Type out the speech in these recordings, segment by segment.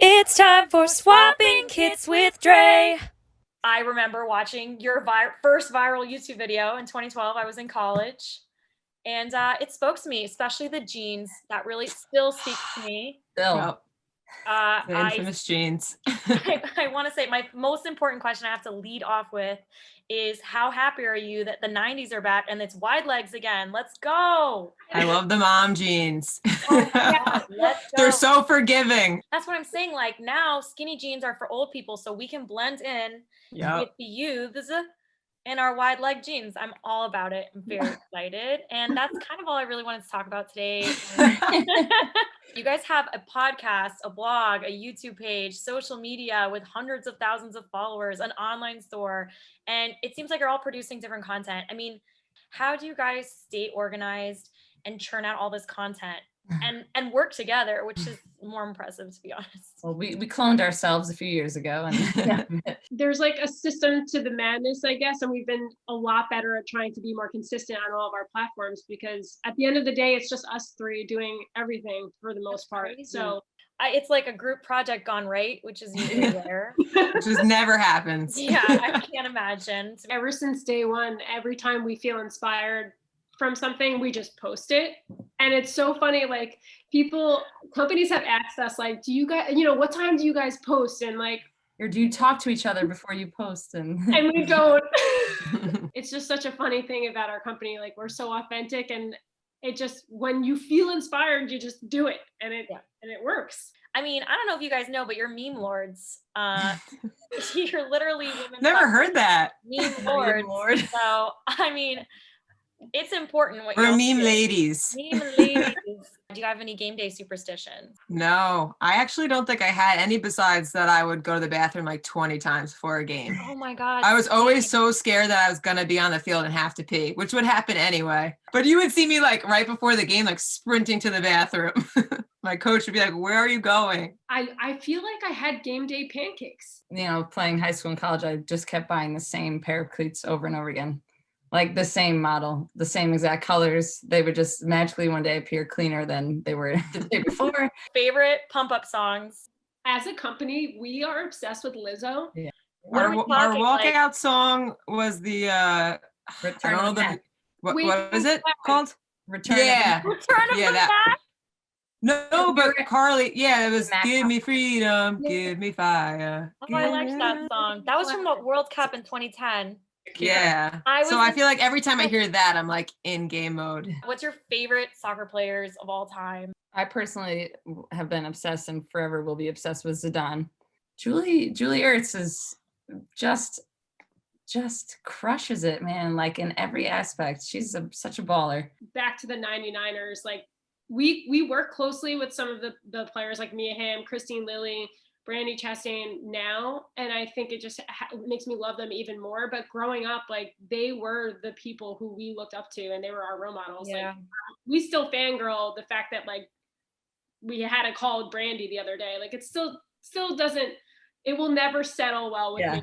It's time for Swapping Kits with Dre. I remember watching your first viral YouTube video in 2012. I was in college, and it spoke to me, especially the jeans. That really still speaks to me. Still. The infamous jeans. I want to say my most important question I have to lead off with is how happy are you that the 90s are back and it's wide legs again? Let's go. I love the mom jeans. Oh my God, let's go. They're so forgiving. That's what I'm saying. Like now skinny jeans are for old people, so we can blend in with the youths in our wide leg jeans. I'm all about it. I'm very excited. And that's kind of all I really wanted to talk about today. You guys have a podcast, a blog, a YouTube page, social media with hundreds of thousands of followers, an online store, and it seems like you're all producing different content. I mean, how do you guys stay organized and churn out all this content and work together, which is more impressive, to be honest? Well, we cloned ourselves a few years ago. And there's like a system to the madness, I guess, and we've been a lot better at trying to be more consistent on all of our platforms, because at the end of the day, it's just us three doing everything for the most part. Crazy. So it's like a group project gone right, which is usually rare. Which just never happens. Yeah, I can't imagine. Ever since day one, every time we feel inspired from something, we just post it. And it's so funny, like companies have asked us, like, do you guys, what time do you guys post? And like, or do you talk to each other before you post? And we don't. It's just such a funny thing about our company. Like, we're so authentic, and it just, when you feel inspired, you just do it, and it works. I mean, I don't know if you guys know, but you're meme lords. You're literally women. Never heard that. Meme lords. So, I mean, it's important what we're meme ladies. Meme ladies. Do you have any game day superstitions? No, I actually don't think I had any, besides that I would go to the bathroom like 20 times before a game. Oh my God. I was always so scared that I was going to be on the field and have to pee, which would happen anyway. But you would see me like right before the game, like sprinting to the bathroom. My coach would be like, where are you going? I feel like I had game day pancakes. Playing high school and college, I just kept buying the same pair of cleats over and over again. Like the same model, the same exact colors. They would just magically one day appear cleaner than they were the day before. Favorite pump up songs? As a company, we are obsessed with Lizzo. Yeah. Our walkout song was the Return of the Mac. What is it called? Return of the Mac. No, but Carly, it was Give Me Freedom, Give Me Fire. Oh, I liked that song. That was from the World Cup in 2010. Yeah. I feel like every time I hear that, I'm like in game mode. What's your favorite soccer players of all time? I personally have been obsessed and forever will be obsessed with Zidane. Julie Ertz is just crushes it, man. Like in every aspect, she's such a baller. Back to the 99ers, like we work closely with some of the players like Mia Hamm, Christine Lilly, Brandy Chastain now, and I think it just makes me love them even more. But growing up, like, they were the people who we looked up to, and they were our role models. Yeah. Like, we still fangirl the fact that like we had a call with Brandy the other day. Like, it still doesn't. It will never settle well with me.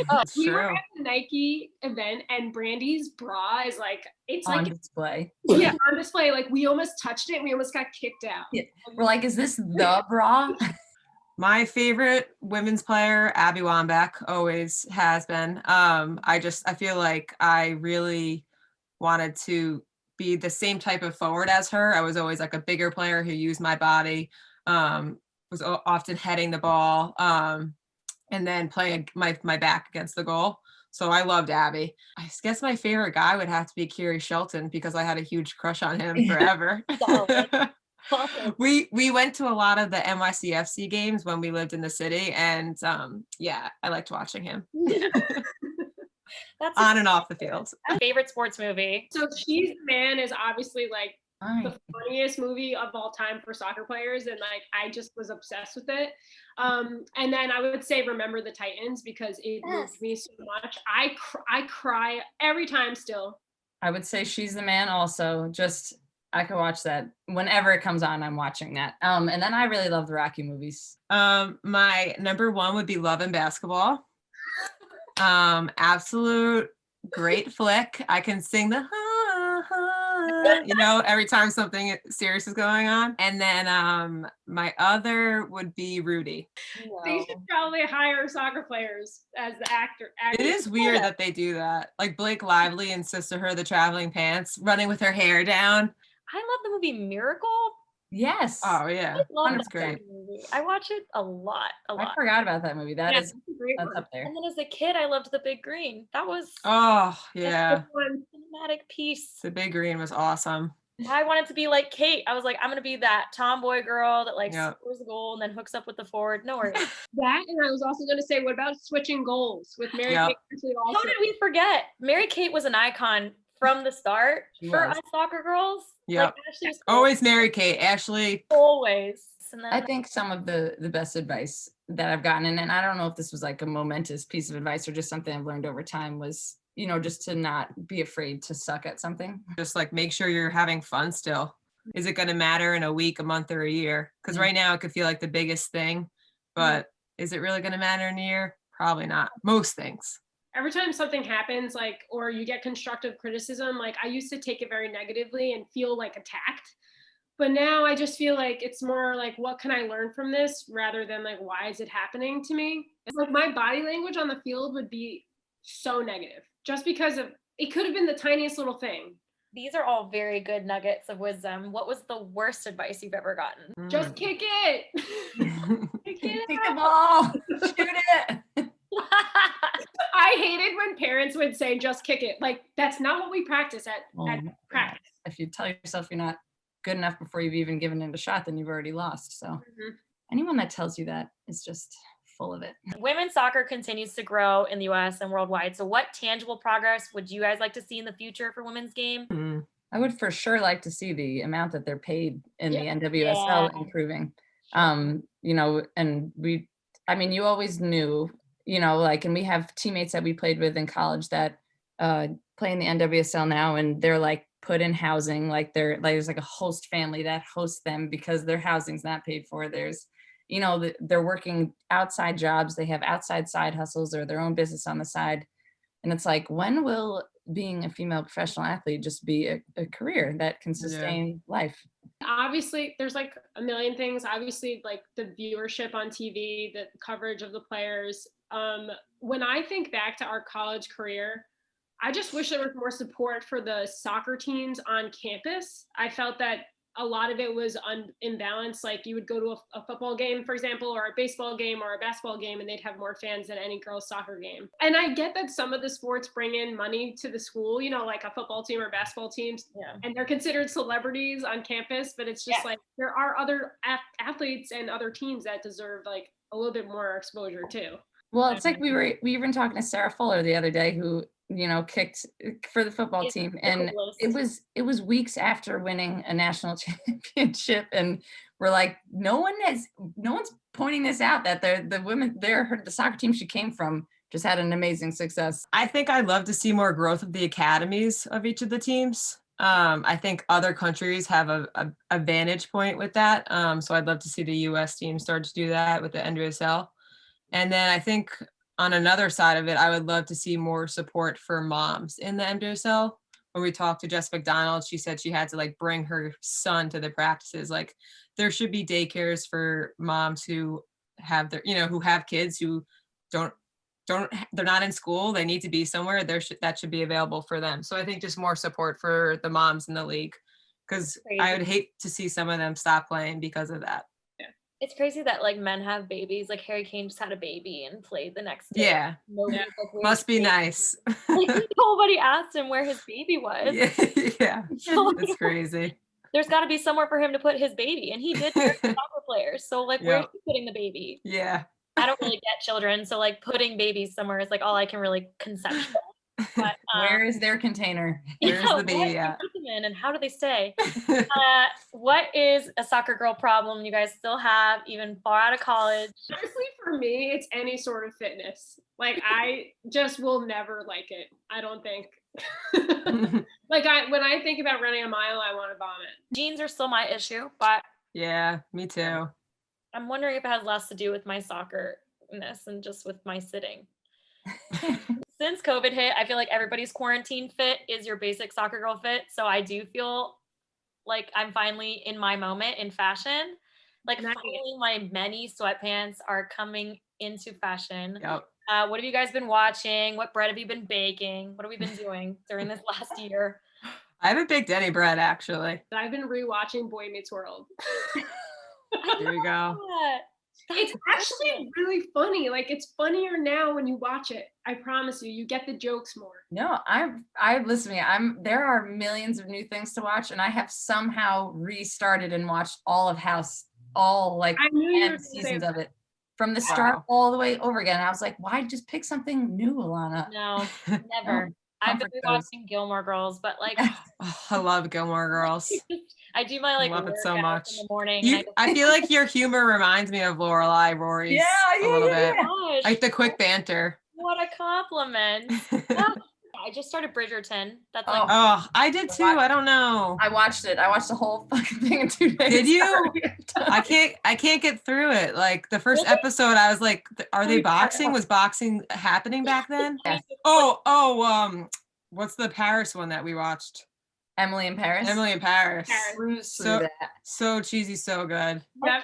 Like, we were at the Nike event, and Brandy's bra is like, it's on like display. Yeah, on display. Like, we almost touched it, and we almost got kicked out. Yeah. We're like, is this the bra? My favorite women's player, Abby Wambach, always has been. I feel like I really wanted to be the same type of forward as her. I was always like a bigger player who used my body, was often heading the ball, and then playing my back against the goal. So I loved Abby. I guess my favorite guy would have to be Kerry Shelton, because I had a huge crush on him forever. We went to a lot of the NYCFC games when we lived in the city, and I liked watching him. That's on and off the field. Favorite sports movie? So She's the Man is obviously like the funniest movie of all time for soccer players, and like I just was obsessed with it. And then I would say Remember the Titans, because it moved me so much. I cry every time still. I would say She's the Man also. I could watch that whenever it comes on. I'm watching that. And then I really love the Rocky movies. My number one would be Love and Basketball. Absolute great flick. I can sing the every time something serious is going on. And then my other would be Rudy. They should probably hire soccer players as the actor. It is weird that they do that. Like Blake Lively and Sisterhood, the Traveling Pants, running with her hair down. I love the movie Miracle. Yes. Oh yeah, I love that's that great. movie. I watch it a lot. I forgot about that movie. That's a great one. up there. And then as a kid, I loved The Big Green. That was Oh yeah, one cinematic piece. The Big Green was awesome. I wanted to be like Kate. I was like, I'm gonna be that tomboy girl that like Yep. scores the goal and then hooks up with the forward. No worries. That, and I was also going to say, what about switching goals with Mary Yep. Kate Ashley How Olsen? did we forget? Mary Kate was an icon from the start for us soccer girls. Yep. Like, Ashley was Always Mary Kate. Ashley. always. And then I think some of the best advice that I've gotten, and I don't know if this was like a momentous piece of advice or just something I've learned over time, was, just to not be afraid to suck at something. Just like make sure you're having fun still. Is it going to matter in a week, a month, or a year? Because right now it could feel like the biggest thing, but is it really going to matter in a year? Probably not. Most things. Every time something happens, like, or you get constructive criticism, like I used to take it very negatively and feel like attacked. But now I just feel like it's more like, what can I learn from this rather than like, why is it happening to me? It's like my body language on the field would be so negative just because of, it could have been the tiniest little thing. these are all very good nuggets of wisdom. What was the worst advice you've ever gotten? Just kick it. Kick the ball. Shoot it. I hated when parents would say, just kick it. Like, that's not what we practice at practice. If you tell yourself you're not good enough before you've even given it a shot, then you've already lost. So anyone that tells you that is just full of it. Women's soccer continues to grow in the US and worldwide. So what tangible progress would you guys like to see in the future for women's game? I would for sure like to see the amount that they're paid in the NWSL improving. And you always knew, and we have teammates that we played with in college that play in the NWSL now, and they're like put in housing, there's like a host family that hosts them because their housing's not paid for. There's, they're working outside jobs, they have outside side hustles or their own business on the side. And it's like, when will being a female professional athlete just be a career that can sustain life? Obviously, there's like a million things. Obviously, like the viewership on TV, the coverage of the players. When I think back to our college career, I just wish there was more support for the soccer teams on campus. I felt that a lot of it was imbalanced. Like you would go to a football game, for example, or a baseball game or a basketball game, and they'd have more fans than any girls' soccer game. And I get that some of the sports bring in money to the school, like a football team or basketball teams, and they're considered celebrities on campus, but it's just like there are other athletes and other teams that deserve like a little bit more exposure too. Well, it's like we were talking to Sarah Fuller the other day, who kicked for the football team, and it was weeks after winning a national championship, and we're like, no one's pointing this out, that the soccer team she came from just had an amazing success. I think I'd love to see more growth of the academies of each of the teams. I think other countries have a vantage point with that, so I'd love to see the US team start to do that with the NWSL. And then I think on another side of it, I would love to see more support for moms in the NWSL. When we talked to Jess McDonald, she said she had to like bring her son to the practices. Like there should be daycares for moms who have who have kids who they're not in school. They need to be somewhere. That should be available for them. So I think just more support for the moms in the league, because I would hate to see some of them stop playing because of that. It's crazy that like men have babies. Like Harry Kane just had a baby and played the next day. Yeah. Must be nice. Like nobody asked him where his baby was. Yeah. So, it's crazy. There's got to be somewhere for him to put his baby, and he did soccer players. So like, where's he putting the baby? Yeah. I don't really get children, so like putting babies somewhere is like all I can really conceptualize. But, where is their container? Where's the baby at? And how do they stay? What is a soccer girl problem you guys still have, even far out of college? Honestly, for me, it's any sort of fitness. Like I just will never like it. I don't think. Like when I think about running a mile, I want to vomit. Jeans are still my issue, but yeah, me too. I'm wondering if it has less to do with my soccer-ness and just with my sitting. since COVID hit, I feel like everybody's quarantine fit is your basic soccer girl fit. So I do feel like I'm finally in my moment in fashion. Like Nice. finally my many sweatpants are coming into fashion. Yep. What have you guys been watching? What bread have you been baking? What have we been doing during this last year? I haven't baked any bread, actually. I've been rewatching Boy Meets World. There you go. It's actually really funny. Like, it's funnier now when you watch it. I promise you, you get the jokes more. No, I listen to me. There are millions of new things to watch, and I have somehow restarted and watched all of House, all like I knew you were 10 gonna say seasons that. of it from the start Wow. all the way over again. I was like, why just pick something new, Alana? No, never. No, I've been comfort those. watching Gilmore Girls, but like Oh, I love Gilmore Girls. I do my like love it so workouts much. in the morning. And I feel like your humor reminds me of Lorelai Rory's a little bit. gosh, Like the quick banter. what a compliment. Ah, I just started Bridgerton. That's like Oh, I did too. I don't know. I watched it. I watched the whole fucking thing in 2 days. Did you? Sorry. I can't get through it. Like the first episode, I was like, are they boxing? Was boxing happening back then? Yes. What's the Paris one that we watched? Emily in Paris. Emily in Paris. Cruise through So that. so cheesy, so good. Yep.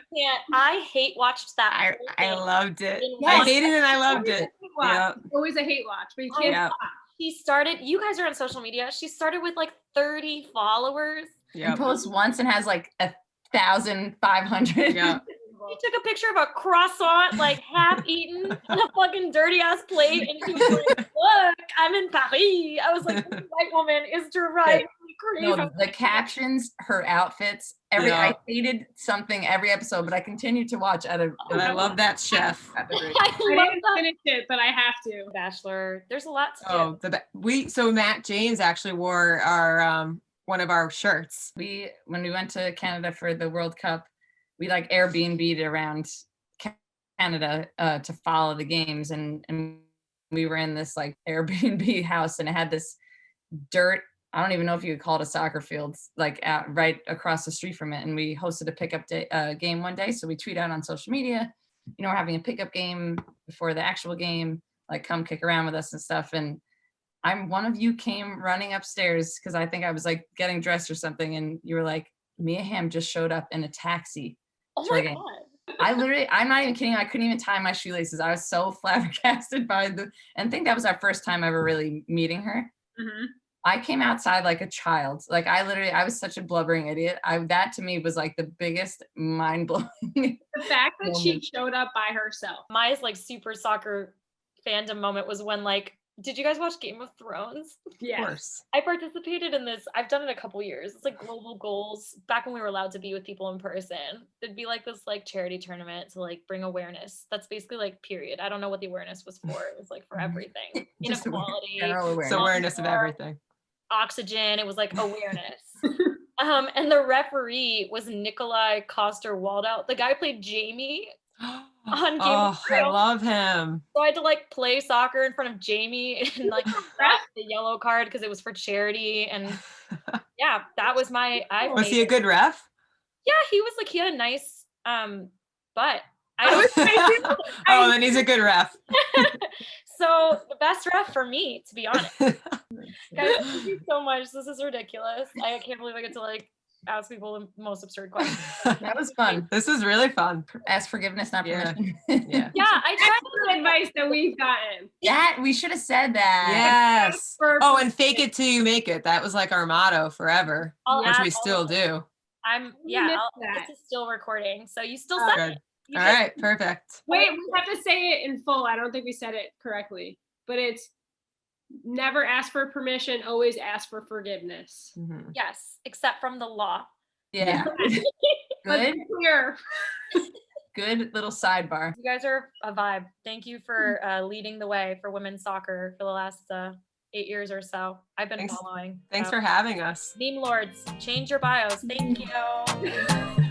I hate watched that. I whole thing. loved it. Didn't I watch hated it and I Always loved a it. hate watch. Yep. Always a hate watch, but you can't Yep. stop. She started, you guys are on social media. She started with like 30 followers. He Yep. posts once and has like 1,500. Yeah. She took a picture of a croissant, like half eaten on a fucking dirty ass plate, and she was like, "Look, I'm in Paris." I was like, "This white woman is drive me crazy." No, the captions, her outfits, Yeah. I hated something every episode, but I continued to watch out of. And I love that chef. I I love didn't that. finish it, but I have to. Bachelor. There's a lot to do. Oh, so Matt James actually wore our one of our shirts. When we went to Canada for the World Cup, we like Airbnb'd around Canada to follow the games, and we were in this like Airbnb house, and it had this dirt. I don't even know if you could call it a soccer field, like right across the street from it. And we hosted a pickup game one day, so we tweet out on social media, we're having a pickup game before the actual game, like come kick around with us and stuff. And one of you came running upstairs because I think I was like getting dressed or something, and you were like, Mia Hamm just showed up in a taxi. Oh my god. I'm not even kidding. I couldn't even tie my shoelaces. I was so flabbergasted and I think that was our first time ever really meeting her. Mm-hmm. I came outside like a child. Like I was such a blubbering idiot. That to me was like the biggest mind blowing. The fact that she showed up by herself. My like super soccer fandom moment was when like, did you guys watch Game of Thrones? Yes. Of course. I participated in this. I've done it a couple years. It's like global goals. Back when we were allowed to be with people in person, there'd be like this like charity tournament to like bring awareness. That's basically like period. I don't know what the awareness was for. It was like for everything. Just Inequality. general awareness. So awareness of everything. Oxygen. It was like awareness. And the referee was Nikolai Coster-Waldau. The guy played Jamie on Game of I Thrones. love him. So I had to like play soccer in front of Jamie and like grab the yellow card because it was for charity. And yeah, that was my. Was he a good ref? Yeah, he was like, he had a nice butt. Oh, then he's a good ref. So the best ref for me, to be honest. Guys, thank you so much. This is ridiculous. I can't believe I get to like ask people the most absurd questions. That was fun. This was really fun. Ask forgiveness, not Yeah. permission. Yeah. Yeah, I tried That's the advice that we've gotten. Yeah, we should have said that. Yes. For- Oh, and fake it till you make it. That was like our motto forever, I'll which add we all still of it. do. missed that. This is still recording, so you still Oh, said Good. it. You All did. right, perfect. Wait, we have to say it in full. I don't think we said it correctly, but it's never ask for permission, always ask for forgiveness. Mhm. Yes, except from the law. Yeah. But Good. clear. Good little sidebar. You guys are a vibe. Thank you for leading the way for women's soccer for the last 8 years or so. I've been Thanks. following. Thanks so. for having us. Meme lords, change your bios. Thank you.